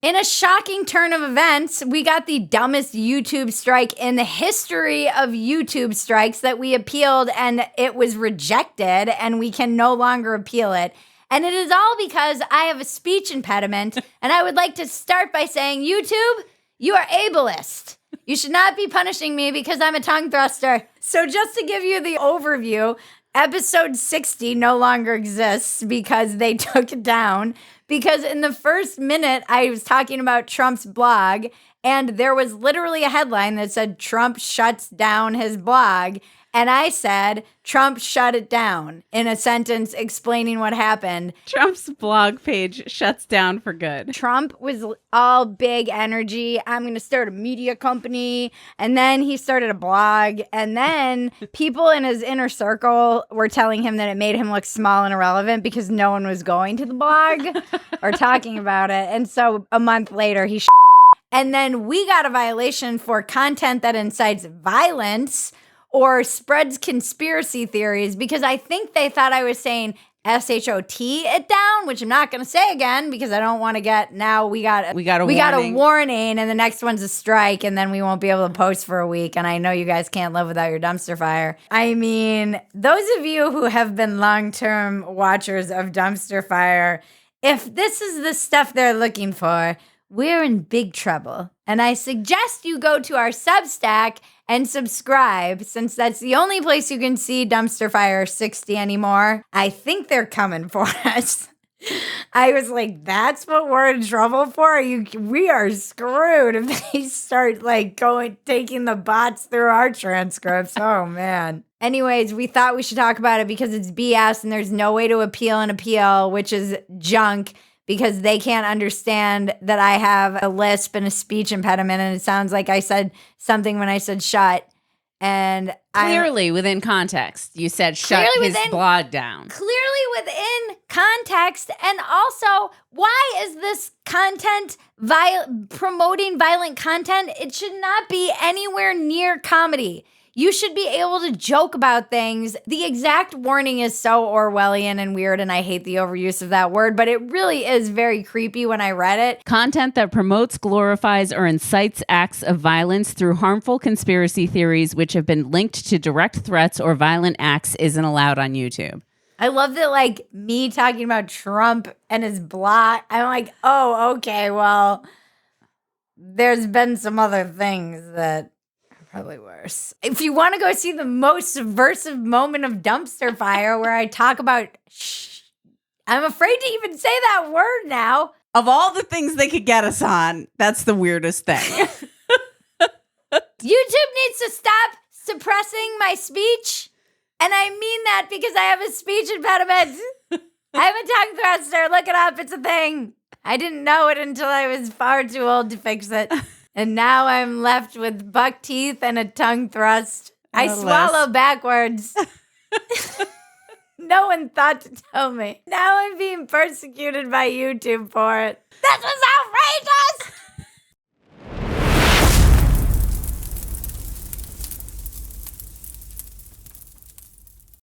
In a shocking turn of events, we got the dumbest YouTube strike in the history of YouTube strikes that we appealed, and it was rejected, and we can no longer appeal it. And it is all because I have a speech impediment, and I would like to start by saying, YouTube, you are ableist. You should not be punishing me because I'm a tongue thruster. So just to give you the overview, episode 60 no longer exists because they took it down. Because in the first minute, I was talking about Trump's blog, and there was literally a headline that said, Trump shuts down his blog. And I said, Trump shut it down in a sentence explaining what happened. Trump's blog page shuts down for good. Trump was all big energy. I'm going to start a media company. And then he started a blog. And then people in his inner circle were telling him that it made him look small and irrelevant because no one was going to the blog or talking about it. And so a month later, he and then we got a violation for content that incites violence or spreads conspiracy theories, because I think they thought I was saying S-H-O-T it down, which I'm not going to say again because I don't want to get, now we got a warning, and the next one's a strike, and then we won't be able to post for a week, and I know you guys can't live without your dumpster fire. I mean, those of you who have been long-term watchers of Dumpster Fire, if this is the stuff they're looking for, we're in big trouble. And I suggest you go to our Substack and subscribe, since that's the only place you can see Dumpster Fire 60 anymore. I think they're coming for us. I was like, that's what we're in trouble for? We are screwed if they start taking the bots through our transcripts. Oh, man. Anyways, we thought we should talk about it because it's BS and there's no way to appeal an appeal, which is junk, because they can't understand that I have a lisp and a speech impediment, and it sounds like I said something when I said shut. And clearly within context, you said shut his blog down. Clearly within context, and also, why is this content promoting violent content? It should not be anywhere near comedy. You should be able to joke about things. The exact warning is so Orwellian and weird, and I hate the overuse of that word, but it really is very creepy when I read it. Content that promotes, glorifies, or incites acts of violence through harmful conspiracy theories which have been linked to direct threats or violent acts isn't allowed on YouTube. I love that, me talking about Trump and his blog, I'm like, oh, okay, well, there's been some other things that probably worse. If you want to go see the most subversive moment of Dumpster Fire where I talk about I'm afraid to even say that word now. Of all the things they could get us on, that's the weirdest thing. YouTube needs to stop suppressing my speech. And I mean that because I have a speech impediment. I have a tongue thruster. Look it up. It's a thing. I didn't know it until I was far too old to fix it. And now I'm left with buck teeth and a tongue thrust. I swallow backwards. No one thought to tell me. Now I'm being persecuted by YouTube for it. This is how